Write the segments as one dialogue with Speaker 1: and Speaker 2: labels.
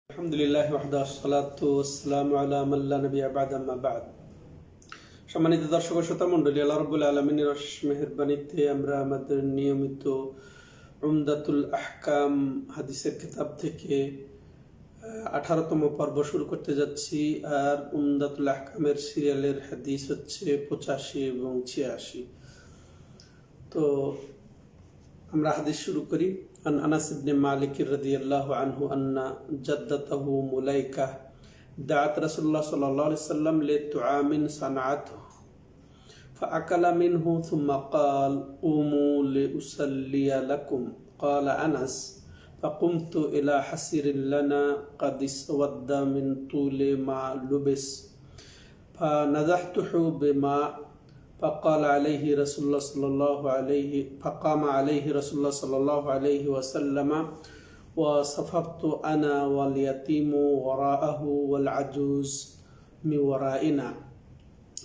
Speaker 1: আলহামদুলিল্লাহ ওয়াহদা সালাতু ওয়াসসালামু আলা মান লা নাবিয়্যা বা'দা আম্মা বা'দ। সম্মানিত দর্শক ও শ্রোতা মণ্ডলী, আল্লাহ রাব্বুল আলামিনের অশেষ মেহেরবানিতে আমরা আমাদের নিয়মিত উমদাতুল আহকাম হাদিসের কিতাব থেকে 18তম পর্ব শুরু করতে যাচ্ছি। আর উমদাতুল আহকামের সিরিয়ালের হাদিস হচ্ছে 85 এবং 86। তো আমরা হাদিস শুরু করি। عن أنس بن مالك رضي الله عنه أن جدته مليكة دعت رسول الله صلى الله عليه وسلم لطعام صنعته فأكل منه ثم قال قوموا لأصلي لكم. قال أنس فقمت إلى حسير لنا قد اسود من طول ما لبس فنضحته بماء فقام عليه رسول الله صلى الله عليه وسلم وصففت أنا واليتيم وراءه والعجوز من ورائنا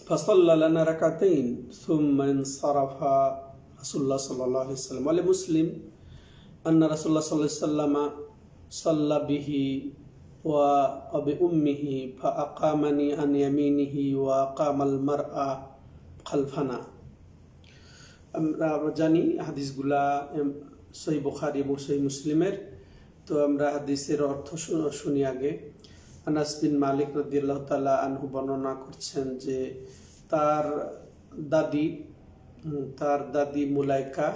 Speaker 1: فصلى لنا ركعتين ثم انصرف رسول الله صلى الله عليه وسلم. ولمسلم أن رسول الله صلى الله عليه وسلم صلى به وبأمه فأقامني عن يمينه وأقام المرأة খালফানা। আমরা জানি হাদিসগুলা সহিহ বুখারী এবং সহিহ মুসলিমের। তো আমরা হাদিসের অর্থ শুনি আগে। আনাস বিন মালিক রাদিয়াল্লাহু তাআলা আনহু বর্ণনা করছেন যে তার দাদি মুলাইকা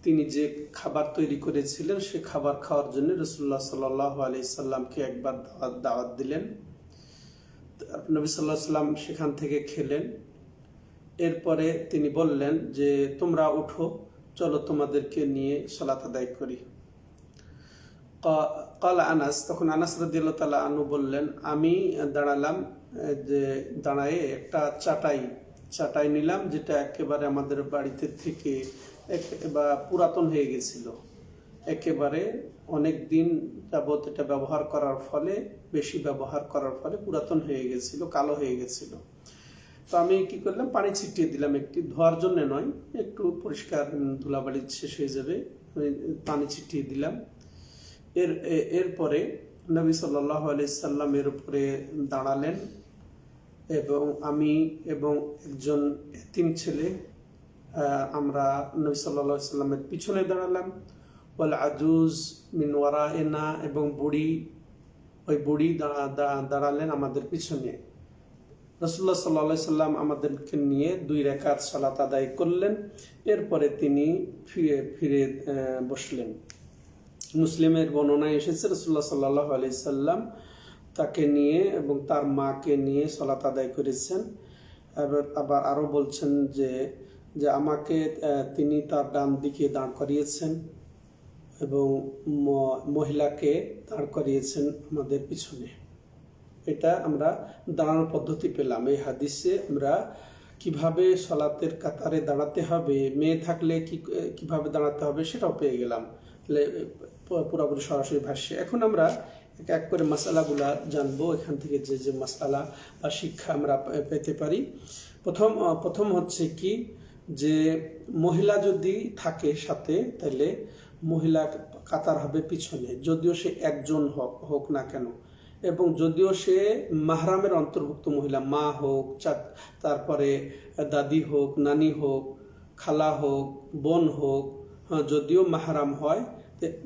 Speaker 1: তিনি যে খাবার তৈরি করেছিলেন সে খাবার খাওয়ার জন্য রাসূলুল্লাহ সাল্লাল্লাহু আলাইহি সাল্লামকে একবার দাওয়াত দিলেন। নবী সাল্লাল্লাহু আলাইহি সাল্লাম সেখান থেকে খেলেন। এরপরে তিনি বললেন যে তোমরা উঠো, চলো তোমাদেরকে নিয়ে সালাত আদায় করি। ক্বালা আনাস, তখন আনাস রাদিয়াল্লাহু তাআলা আনহু বললেন আমি দাঁড়ালাম, যে দাঁড়ায়ে একটা চাটাই নিলাম যেটা একেবারে আমাদের বাড়িতে থেকে পুরাতন হয়ে গেছিল, একেবারে অনেক দিন যাবত এটা বেশি ব্যবহার করার ফলে পুরাতন হয়ে গেছিল, কালো হয়ে গেছিল। তো আমি কি করলাম, পানি ছিটিয়ে দিলাম, একটি ধোয়ার জন্য নয়, একটু পরিষ্কার ধুলাবালি শেষ হয়ে যাবে, আমি পানি ছিটিয়ে দিলাম। এরপরে নবী সাল্লাল্লাহু আলাইহি সাল্লাম এর উপরে দাঁড়ালেন এবং আমি এবং একজন এতিম ছেলে আমরা নবী সাল্লাল্লাহু আলাইহি সাল্লামের পিছনে দাঁড়ালাম। ওয়াল আজুজ মিন ওয়ারাইনা, এবং ওই বুড়ি দাঁড়ালেন আমাদের পিছনে। রাসূলুল্লাহ সাল্লাল্লাহু আলাইহি সাল্লাম আমাদেরকে নিয়ে 2 রাকাত সালাত আদায় করলেন। এরপরে তিনি ফিরে বসলেন। মুসলিমের বর্ণনায় এসেছে রাসূলুল্লাহ সাল্লাল্লাহু আলাইহি সাল্লাম তাকে নিয়ে এবং তার মাকে নিয়ে সালাত আদায় করেছেন। আবার আরো বলছেন যে আমাকে তিনি তার ডান দিকে দাঁড় করিয়েছেন এবং মহিলাকে দাঁড় করিয়েছেন আমাদের পিছনে। এটা আমরা দাঁড়ানোর পদ্ধতি পেলাম। এই হাদিসে আমরা কিভাবে সালাতের কাতারে দাঁড়াতে হবে, মেয়ে থাকলে কিভাবে দাঁড়াতে হবে সেটাও পেয়ে গেলাম পুরোপুরি সরাসরি ভাষ্যে। এখন আমরা এক করে মাসআলাগুলা জানবো, এখান থেকে যে মাসআলা বা শিক্ষা আমরা পেতে পারি। প্রথম হচ্ছে কি, যে মহিলা যদি থাকে সাথে তাহলে মহিলা কাতার হবে পিছনে, যদিও সে একজন হোক না কেন, এবং যদিও সে মাহরামের অন্তর্ভুক্ত মহিলা, মা হোক, তারপরে দাদি হোক, নানি হোক, খালা হোক, বোন হোক, যদিও মাহরাম হয়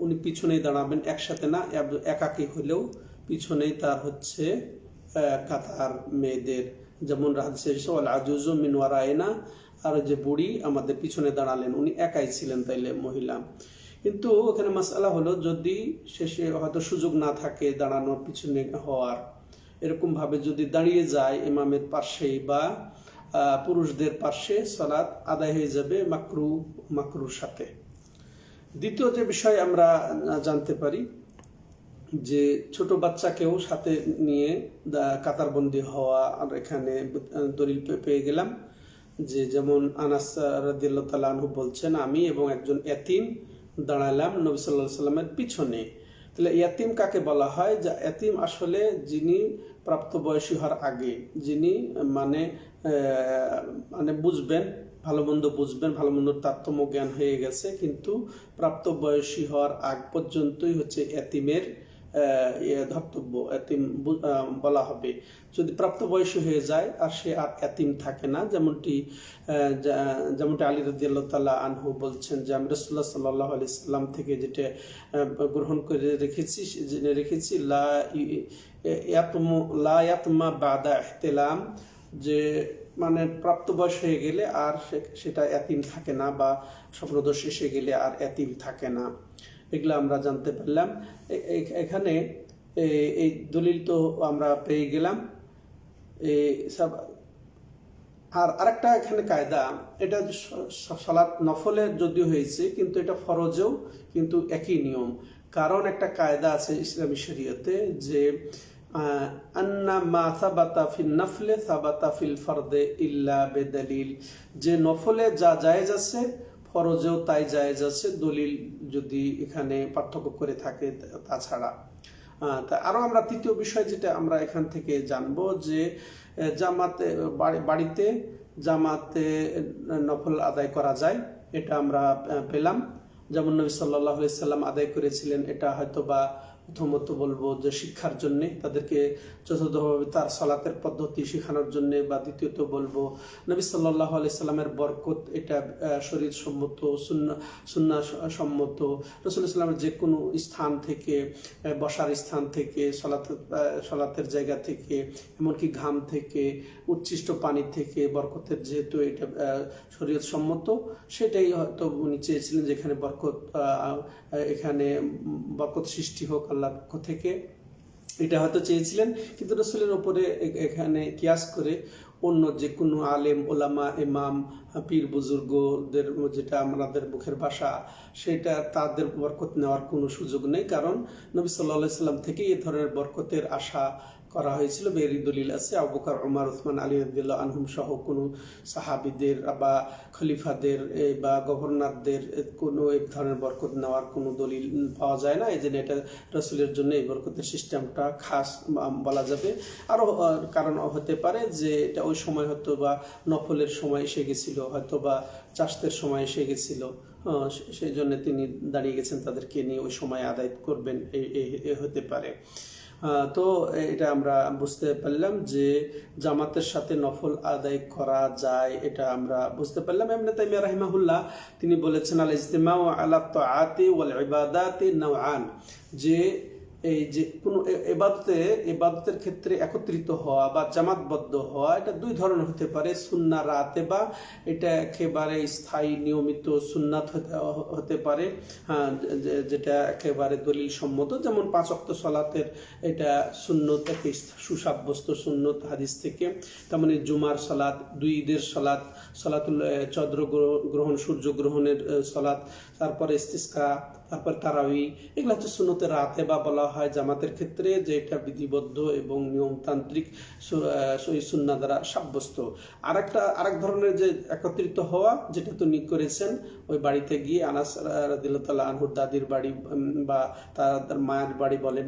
Speaker 1: উনি পিছনেই দাঁড়াবেন, একসাথে না, একাকী হলেও পিছনেই তার হচ্ছে কাতার মেয়েদের। যেমন হাদিসে ওয়াল আজুজু মিন ওয়ারাইনা, আর যে বুড়ি আমাদের পিছনে দাঁড়ালেন, উনি একাই ছিলেন তাইলে মহিলা। কিন্তু ওখানে মাসআলা হলো, যদি শেষে হয়তো সুযোগ না থাকে দাঁড়ানোর পিছনে হওয়ার, এরকম ভাবে যদি দাঁড়িয়ে যায় ইমামের পাশেই বা পুরুষদের পাশে, সালাত আদায় হয়ে যাবে মাকরুর সাথে। দ্বিতীয় যে বিষয় আমরা জানতে পারি, যে ছোট বাচ্চাকেও সাথে নিয়ে কাতারবন্দি হওয়া। আর এখানে দলিল পেয়ে গেলাম যে যেমন আনাস রাদিয়াল্লাহু তাআলা আনহু বলছেন আমি এবং একজন এতিম দাঁড়ালাম নবী সাল্লাল্লাহু আলাইহি সাল্লামের পিছনে। তাহলে ইয়াতিম কাকে বলা হয়? যে ইয়াতিম আসলে যিনি প্রাপ্তবয়সী হওয়ার আগে, যিনি মানে বুঝবেন, ভালো মন্দ বুঝবেন, ভালো মন্দর তারতম্য জ্ঞান হয়ে গেছে, কিন্তু প্রাপ্তবয়সী হওয়ার আগ পর্যন্তই হচ্ছে এতিমের ধর্তব্য, এতিম বলা হবে। যদি প্রাপ্তবয়স্ক হয়ে যায় আর সে আর এতিম থাকে না, যেমনটি আলী রাদিয়াল্লাহু তাআলা আনহু বলছেন যে আমি রাসূলুল্লাহ সাল্লাল্লাহু আলাইহি সাল্লাম থেকে যেটা গ্রহণ করে জেনে রেখেছি, লা ইয়াতমা বাদা ইহতিলাম, যে মানে প্রাপ্তবয়স হয়ে গেলে আর সেটা এতিম থাকে না, বা স্বপ্নদোষ এসে গেলে আর এতিম থাকে না। এগুলো আমরা জানতে পারলাম। এখানে এই দলিল তো আমরা পেয়ে গেলাম। আর আরেকটা এখানে কায়দা, এটা সালাত নফলে যদিও হয়েছে কিন্তু এটা ফরজেও কিন্তু একই নিয়ম। কারণ একটা কায়দা আছে ইসলামী শরীয়তে যে আন্না মা সাবাতা ফিল নফলে সাবাতা ফিল ফরদে ইল্লা বেদালিল, যে নফলে যা জায়েজ আছে ফরজেও তাই জায়েজ আছে, দলিল যদি এখানে পার্থক্য করে থাকে তাছাড়া। তা আরো আমরা তৃতীয় বিষয় যেটা আমরা এখান থেকে জানবো যে জামাতে বাড়িতে জামাতে নফল আদায় করা যায়, এটা আমরা পেলাম। যেমন নবী সাল্লাল্লাহু আলাইহি সাল্লাম আদায় করেছিলেন, এটা হয়তো বা প্রথমত বলবো যে শিক্ষার জন্য, তাদেরকে যথাযথভাবে তার সালাতের পদ্ধতি শেখানোর জন্য, বা দ্বিতীয়ত বলবো নবী সাল্লাল্লাহু আলাইহি সাল্লামের বরকত, এটা শরীয়ত সম্মত, সুন্নাহ সম্মত। রাসূলুল্লাহ সাল্লামের যে কোনো স্থান থেকে, বসার স্থান থেকে, সালাতের জায়গা থেকে, এমনকি ঘাম থেকে, উচ্ছিষ্ট পানি থেকে বরকতের, যেহেতু এটা শরীয়ত সম্মত, সেটাই হয়তো উনি চেয়েছিলেন যেখানে এখানে বরকত সৃষ্টি হোক আল্লাহর পক্ষ থেকে, এটা হয়তো চেয়েছিলেন। কিন্তু রাসূলের উপরে এখানে কিয়াস করে অন্য যে কোনো আলেম, ওলামা, ইমাম, পীর বুজুর্গদের, যেটা আমাদের মুখের ভাষা, সেটা তাদের বরকত নেওয়ার কোনো সুযোগ নেই। কারণ নবী সাল্লাল্লাহু আলাইহি সাল্লাম থেকে এই ধরনের বরকতের আশা করা হয়েছিল। বেরি দলিল আছে, আবু বকর, ওমর, উসমান, আলী রাদিয়াল্লাহু আনহুম সহ কোনো সাহাবীদের বা খলিফাদের বা গভর্নরদের কোনো এক ধরনের বরকত নেওয়ার কোনো দলিল পাওয়া যায় না। এই জন্য এটা রাসূলের জন্য এই বরকতের সিস্টেমটা খাস বলা যাবে। আরও কারণ হতে পারে যে এটা ওই সময় হয়তো বা নফলের সময় এসে গেছিল, হয়তো বা চাষতের সময় এসে গেছিল, সেই জন্য তিনি দাঁড়িয়ে গেছেন তাদেরকে নিয়ে ওই সময় আদায় করবেন, এই হতে পারে। তো এটা আমরা বুঝতে পারলাম যে জামাতের সাথে নফল আদায় করা যায়, এটা আমরা বুঝতে পারলাম। ইবনে তাইমিয়া রাহিমাহুল্লাহ তিনি বলেছেন আল ইজতিমাউ আলা তাআতি ওয়াল ইবাদাতি নাওআন, যে এই যে কোনো ইবাদতের ক্ষেত্রে একত্রিত হওয়া বা জামাতবদ্ধ হওয়া, এটা দুই ধরনের হতে পারে। সুন্নাহ রাতেবা, এটা একেবারে স্থায়ী নিয়মিত সুন্নাত হতে পারে, যেটা একেবারে দলিল সম্মত, যেমন 5 ওয়াক্ত সালাতের এটা সুন্নত, একটি সুসাব্যস্ত সুন্নত হাদিস থেকে। তেমনি জুমার সালাত, 2 ঈদের সালাত, সালাতুল চন্দ্র গ্রহণ, সূর্য গ্রহণের সালাত, তারপরে ইস্তিসকা, তারপর তারাবি, এগুলো হচ্ছে সুন্নতের রাতে বা বলা হয় জামাতের ক্ষেত্রে, যে এটা বিধিবদ্ধ এবং নিয়মতান্ত্রিক সুন্নাহ দ্বারা সাব্যস্ত। আরেক ধরনের যে একত্রিত হওয়া, যেটা তিনি করেছেন ওই বাড়িতে গিয়ে, আনাস রাদিয়াল্লাহু তাআলা আনহুর দাদির বাড়ি বা তার মায়ের বাড়ি বলেন,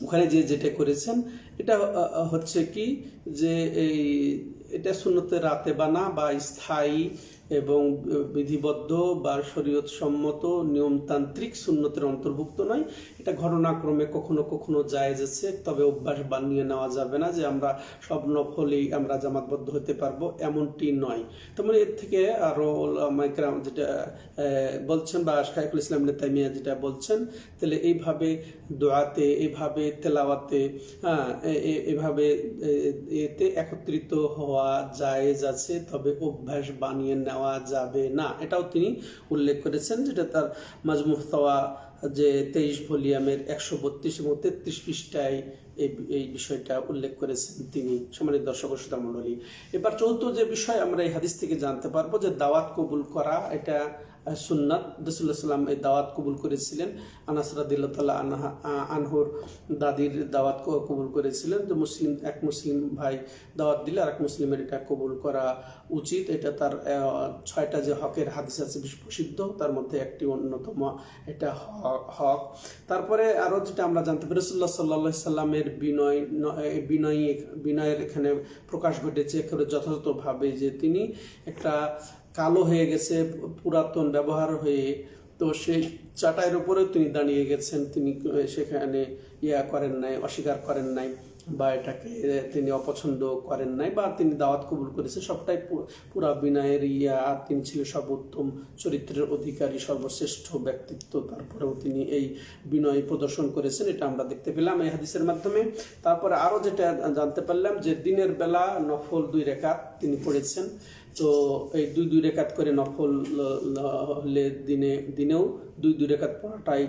Speaker 1: ওখানে যেটা করেছেন, এটা হচ্ছে কি যে এটা সুন্নতের রাতে বানা বা স্থায়ী এবং বিধিবদ্ধ বা শরীয়ত সম্মত নিয়মতান্ত্রিক সুন্নতের অন্তর্ভুক্ত নয়। এটা ঘটনাক্রমে কখনো কখনো জায়েজ আছে, তবে অভ্যাস বানিয়ে নেওয়া যাবে না যে আমরা সব নফলেই আমরা জামাতবদ্ধ হতে পারবো, এমনটি নয়। তেমন এর থেকে আরো ওলামায়ে যেটা বলছেন, বা শাইখুল ইসলাম ইবনে তাইমিয়া যেটা বলছেন, তাহলে এইভাবে দোয়াতে, এইভাবে তেলাওয়াতে, এভাবে এতে একত্রিত হওয়া জায়েজ আছে, তবে অভ্যাস বানিয়ে নেওয়া যাবে না, এটাও তিনি উল্লেখ করেছেন। যেটা তার মাজমু ফাতাওয়া যে 23 ভলিউমের 132 এবং 33 পৃষ্ঠায় এই বিষয়টা উল্লেখ করেছেন তিনি। সম্মানিত দর্শক ও শ্রোতা মণ্ডলী, এবার চতুর্থ যে বিষয় আমরা এই হাদিস থেকে জানতে পারবো, যে দাওয়াত কবুল করা এটা সুন্নাত। রাসূলুল্লাহ সাল্লাল্লাহু আলাইহি ওয়াসাল্লাম এই দাওয়াত কবুল করেছিলেন। আনাস রাদিয়াল্লাহু তাআলা আনহুর দাদির দাওয়াত কবুল করেছিলেন। তো এক মুসলিম ভাই দাওয়াত দিলে আরেক মুসলিমের এটা কবুল করা উচিত। এটা তার 6টা যে হকের হাদিস আছে প্রসিদ্ধ, তার মধ্যে একটি অন্যতম এটা হক। তারপরে আরো যেটা আমরা জানতে পারি, রাসূলুল্লাহ সাল্লাল্লাহু আলাইহি ওয়াসাল্লামের বিনয়ের এখানে প্রকাশ ঘটেছে একেবারে যথাযথভাবে, যে তিনি একটা কালো হয়ে গেছে, পুরাতন ব্যবহার হয়ে, তো সেই চাটাইয়ের উপরে তিনি দাঁড়িয়ে গেছেন, তিনি সেখানে করেন নাই, অস্বীকার করেন নাই, বা এটাকে তিনি অপছন্দ করেন নাই, বা তিনি দাওয়াত কবুল করেছেন, সবটাই পুরা বিনয়ের আর তিনি ছিলেন সর্বোত্তম চরিত্রের অধিকারী, সর্বশ্রেষ্ঠ ব্যক্তিত্ব, তারপরেও তিনি এই বিনয় প্রদর্শন করেছেন, এটা আমরা দেখতে পেলাম এই হাদিসের মাধ্যমে। তারপরে আরও যেটা জানতে পারলাম যে দিনের বেলা নফল 2 রাকাত তিনি পড়েছেন। তো এই 2 রাকাত করে নফল হলে দিনেও 2 রাকাত পড়াটাই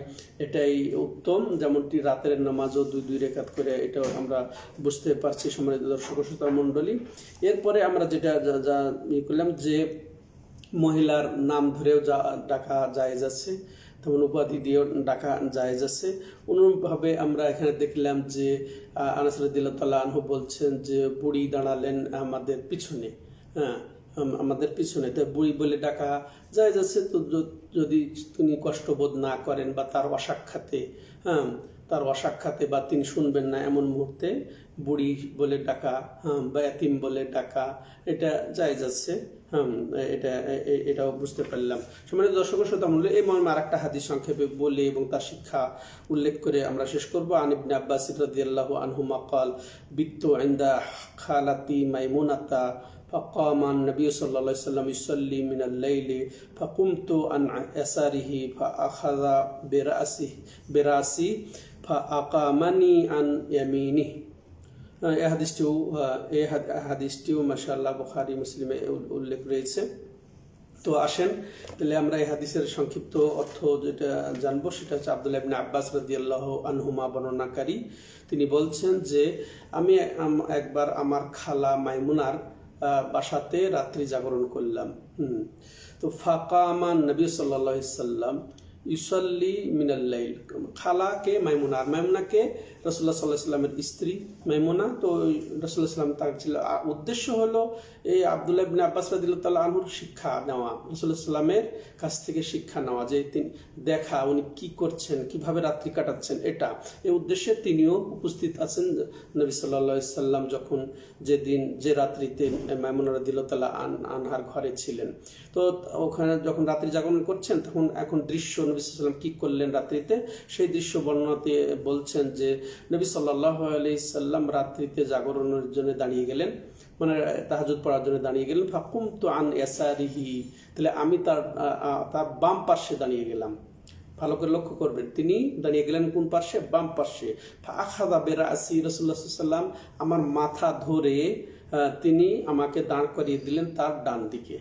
Speaker 1: এটাই উত্তম, যেমনটি রাতের নামাজও 2 রাকাত করে, এটাও আমরা বুঝতে পারছি সম্মানিত দর্শক শ্রোতা মণ্ডলী। এরপরে আমরা যেটা করলাম যে মহিলার নাম ধরেও ডাকা জায়েজ আছে, তেমন উপাধি দিয়েও ডাকা জায়েজ আছে। অনুরূপভাবে আমরা এখানে দেখলাম যে আনাস রাদিয়াল্লাহু তাআলা আনহু বলছেন যে বুড়ি দাঁড়ালেন আমাদের পিছনে, আমাদের পিছনে, তো বুড়ি বলে ডাকা জায়েজ আছে। তো যদি তিনি কষ্টবোধ না করেন বা তার অসাক্ষাতে বা তিনি শুনবেন না এমন মুহূর্তে বুড়ি বলে ডাকা বা এতিম বলে ডাকা, এটা জায়েজ আছে। এটাও বুঝতে পারলাম। সম্মানিত দর্শক শ্রোতা মণ্ডলী, এই মর্মে আরেকটা হাদিস সংক্ষেপে বলে এবং তার শিক্ষা উল্লেখ করে আমরা শেষ করব। আন ইবনে আব্বাস রাদিয়াল্লাহু আনহুমা قال বিত্ত ইনদা খালাতি মাইমুনাতা فقام النبي صلى الله عليه وسلم يصلي من الليل فقمت عن يساره فأخذ برأسي فأقامني عن يمينه। এই হাদিসটিও মাশাআল্লাহ বুখারী মুসলিমে উল্লেখ রয়েছে। তো আসেন তাহলে আমরা এই হাদিসের সংক্ষিপ্ত অর্থ যেটা জানবো সেটা হচ্ছে আব্দুল্লাহ ইবনে আব্বাস রাদিয়াল্লাহু আনহুমা বর্ণনাকারী, তিনি বলছেন যে আমি একবার আমার খালা মাইমুনার বাসাতে রাত্রি জাগরণ করলাম। তো ফাকামান নবী সাল্লাল্লাহু আলাইহি সাল্লাম ইউসাল্লি মিনাল লাইল। খালাকে মাইমুনা, আর মাইমুনাকে রাসূলুল্লাহ সাল্লাল্লাহু আলাইহি সাল্লামের স্ত্রী মাইমুনা। তো রাসূলুল্লাহ সাল্লাম তার ছিল উদ্দেশ্য হলো এই আব্দুল্লাহ ইবনে আব্বাস রাদিয়াল্লাহু তাআলা আনহুর শিক্ষা নেওয়া, রাসূলুল্লাহ সাল্লামের কাছ থেকে শিক্ষা নেওয়া, যে তিনি দেখা উনি কি করছেন, কিভাবে রাত্রি কাটাচ্ছেন, এটা এই উদ্দেশ্যে তিনিও উপস্থিত আছেন নবী সাল্লাল্লাহু আলাইহি সাল্লাম যখন যে রাত্রিতে মাইমুনা রাদিয়াল্লাহু তাআলা আনহার ঘরে ছিলেন। তো ওখানে যখন রাত্রি জাগরণ করছেন তখন এখন দৃশ্য নবী সাল্লাল্লাহু আলাইহি সাল্লাম কি করলেন রাত্রিতে, সেই দৃশ্য বর্ণনাতে বলছেন যে নবী সাল্লাল্লাহু আলাইহি সাল্লাম রাত্রিতে জাগরণের জন্য দাঁড়িয়ে গেলেন, মানে তাহাজ্জুদ পড়ার জন্য দাঁড়িয়ে গেলেন। ফাকুমতু আন ইয়াসারিহি, তাহলে আমি তার বাম পার্শ্বে দাঁড়িয়ে গেলাম। ভালো করে লক্ষ্য করবেন, তিনি দাঁড়িয়ে গেলেন কোন পার্শ্বে? বাম পার্শ্বে। ফাআখাযা বিরাসি, রাসূলুল্লাহ সাল্লাল্লাহু আলাইহি সাল্লাম আমার মাথা ধরে তিনি আমাকে দাঁড় করিয়ে দিলেন তার ডান দিকে।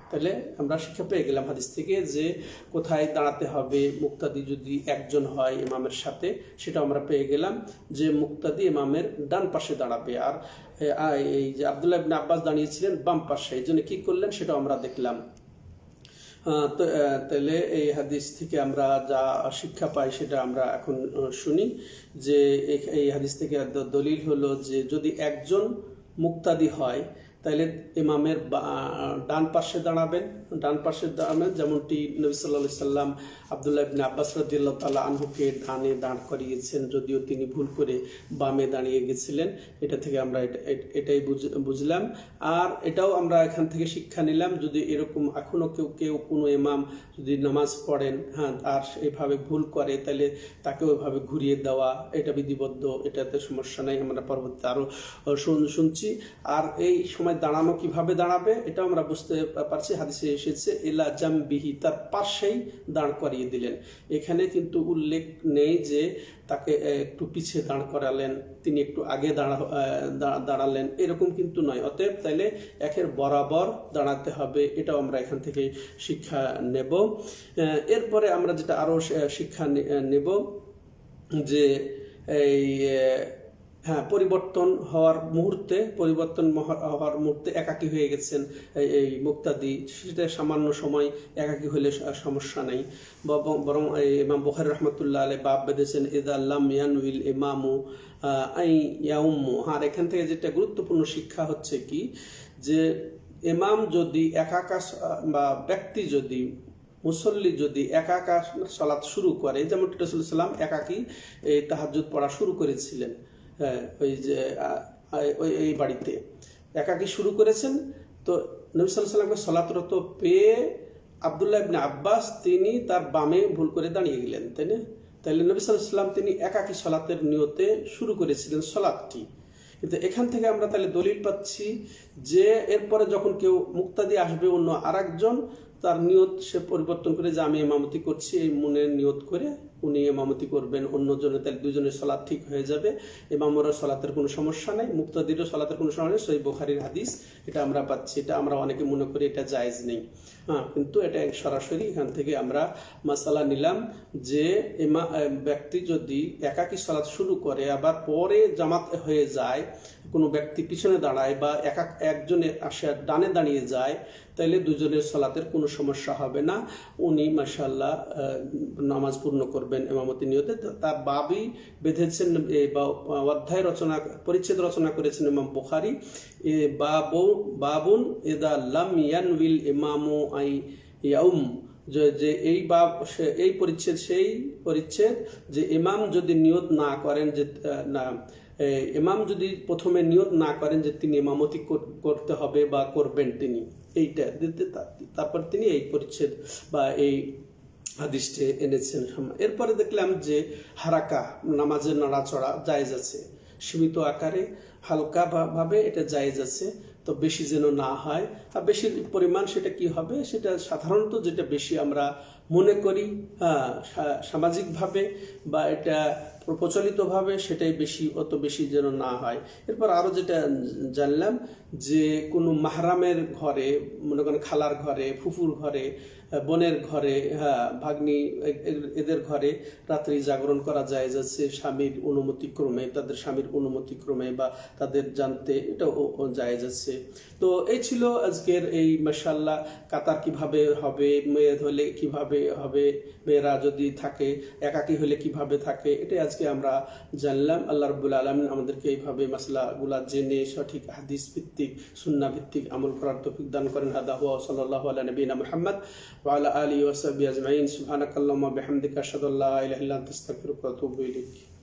Speaker 1: তাহলে আমরা শিক্ষা পেয়ে গেলাম হাদিস থেকে যে কোথায় দাঁড়াতে হবে। মুক্তাদি যদি একজন হয় ইমামের সাথে, সেটা আমরা পেয়ে গেলাম যে মুক্তাদি ইমামের ডান পাশে দাঁড়াবে, আর এই যে আব্দুল্লাহ ইবনে আব্বাস দাঁড়িয়েছিলেন বাম পাশে, এই জন্য কি করলেন সেটা আমরা দেখলাম। তাহলে এই হাদিস থেকে আমরা যা শিক্ষা পাই সেটা আমরা এখন শুনি, যে এই হাদিস থেকে দলিল হলো যে যদি একজন মুক্তাদি হয় তাহলে ইমামের ডান পাশে দাঁড়াবেন, যেমনটি নবী সাল্লাল্লাহু আলাইহি সাল্লাম আব্দুল্লাহ ইবনে আব্বাস রাদিয়াল্লাহু তাআলা আনহুকে ডানে দাঁড় করিয়েছেন, যদিও তিনি ভুল করে বামে দাঁড়িয়ে গেছিলেন। এটা থেকে আমরা এটাই বুঝলাম। আর এটাও আমরা এখান থেকে শিক্ষা নিলাম, যদি এরকম এখনো কেউ কোনো ইমাম যদি নামাজ পড়েন আর এভাবে ভুল করে, তাহলে তাকে ওইভাবে ঘুরিয়ে দেওয়া, এটা বিধিবদ্ধ, এটাতে সমস্যা নাই, আমরা পরবর্তীতে আরো শুনছি। আর এই সময় দাঁড়ানো কিভাবে দাঁড়াবে এটা আমরা বুঝতে পারছি, হাদিসে এসেছে ইলা জামবিহি, তার পাশেই দাঁড় করিয়ে দিলেন। এখানে কিন্তু উল্লেখ নেই যে তাকে একটু পিছিয়ে দাঁড় করালেন, তিনি একটু আগে দাঁড়ালেন, এরকম কিন্তু নয়। অতএব তাইলে একের বরাবর দাঁড়াতে হবে, এটাও আমরা এখান থেকে শিক্ষা নেব। এরপরে আমরা যেটা আরো শিক্ষা নেব যে এই পরিবর্তন হওয়ার মুহূর্তে একাকী হয়ে গেছেন এই মুক্তাদি, সেটা সামান্য সময় একাকী হলে সমস্যা নেই। বরং ইমাম বুখারী রাহমাতুল্লাহ আলাইহি বাব বেঁধেছেন ইযা লাম ইয়ানউইল ইমামু আই ইয়াউম্মু। আর এখান থেকে যেটা গুরুত্বপূর্ণ শিক্ষা হচ্ছে কি, যে ইমাম যদি একাকা বা ব্যক্তি যদি মুসল্লি যদি একাকা সালাত শুরু করে, যেমন রাসূলুল্লাহ সাল্লাল্লাহু আলাইহি ওয়াসাল্লাম একাকী তাহাজ্জুদ পড়া শুরু করেছিলেন, ওই যে এই বাড়িতে একাকী শুরু করেছেন। তো নবী সাল্লাল্লাহু আলাইহি ওয়াসাল্লামকে সালাতরত পেয়ে আব্দুল্লাহ ইবনে আব্বাস তিনি তার বামে ভুল করে দাঁড়িয়ে গেলেন, তাই না? তাহলে নবী সাল্লাল্লাহু আলাইহি ওয়াসাল্লাম তিনি একাকী সালাতের নিয়তে শুরু করেছিলেন সালাতটি। কিন্তু এখান থেকে আমরা তাহলে দলিল পাচ্ছি যে এরপরে যখন কেউ মুক্তাদি আসবে অন্য আরেকজন, তার নিয়ত সে পরিবর্তন করে যে আমি ইমামতি করছি এই মনের নিয়ত করে উনি ইমামতি করবেন, অন্যজনের তাহলে দুজনের সালাত ঠিক হয়ে যাবে। ইমামেরও সালাতের কোনো সমস্যা নেই, মুক্তাদিরও সালাতের কোনো সমস্যা নেই। সহিহ বুখারীর হাদিস এটা আমরা পাচ্ছি। এটা আমরা অনেকে মনে করি এটা জায়েজ নেই, কিন্তু এটা সরাসরি এখান থেকে আমরা মাসালা নিলাম যে ব্যক্তি যদি একাকী সালাত শুরু করে আবার পরে জামাত হয়ে যায়, কোনো ব্যক্তি পিছনে দাঁড়ায় বা একজনে আসে ডানে দাঁড়িয়ে যায়, তাইলে দুজনের সালাতের কোনো সমস্যা হবে না। উনি মাশাআল্লাহ নামাজ পূর্ণ করবেন ইমামতি নিয়তে। তার বাবই বেঁধেছেন বা অধ্যায় রচনা পরিচ্ছেদ রচনা করেছেন ইমাম বুখারী, বাবুন ইদা লাম ইয়ানউইল ইমামু আই ইয়াউম, যে এই বাব এই পরিচ্ছেদ সেই পরিচ্ছেদ যে ইমাম যদি নিয়ত না করেন যে ইমাম যদি প্রথমে নিয়ত না করেন যে তিনি ইমামতি করতে হবে বা করবেন তিনি, এইটা তারপর তিনি এই পরিচ্ছেদ বা এই হাদিসটি এনেছেন। এরপরে দেখলাম যে হারাকা নামাজের নড়াচড়া জায়েজ আছে, সীমিত আকারে হালকা ভাবে এটা জায়েজ আছে, তো বেশি যেন না হয়। আর বেশি পরিমাণ সেটা কি হবে, সেটা সাধারণত যেটা বেশি আমরা মনে করি সামাজিকভাবে বা এটা প্রচলিতভাবে সেটাই বেশি, অত বেশি যেন না হয়। এরপর আরো যেটা জানলাম যে কোনো মাহরামের ঘরে, মনে করেন খালার ঘরে, ফুফুর ঘরে, বোনের ঘরে, ভাগ্নি এদের ঘরে রাত্রি জাগরণ করা যায় যাচ্ছে স্বামীর অনুমতিক্রমে, তাদের স্বামীর অনুমতিক্রমে বা তাদের জানতে, এটা যায় যাচ্ছে। তো এই ছিল আজকের এই মাশাআল্লাহ কাতার কিভাবে হবে, মেয়ে হলে কিভাবে হবে, মেয়েরা যদি থাকে একাকী হলে কিভাবে থাকে, এটাই আজকে আমরা জানলাম। আল্লাহ রাব্বুল আলামিন আমাদেরকে এইভাবে মাসলাগুলা জেনে সঠিক হাদিস ভিত্তিক সুন্নাহ ভিত্তিক আমল করার তৌফিক দান করেন। হাদা হুয়া সাল্লাল্লাহু আলা নবিয়িনা মুহাম্মদ ওয়া আলা আলিহি ওয়া সাহবিহি আজমাইন। সুবহানাকাল্লাহুম্মা বিহামদিকা আশহাদু আল্লা ইলাহা ইল্লা আনতা আস্তাগফিরুকা ওয়া আতুবু ইলাইক।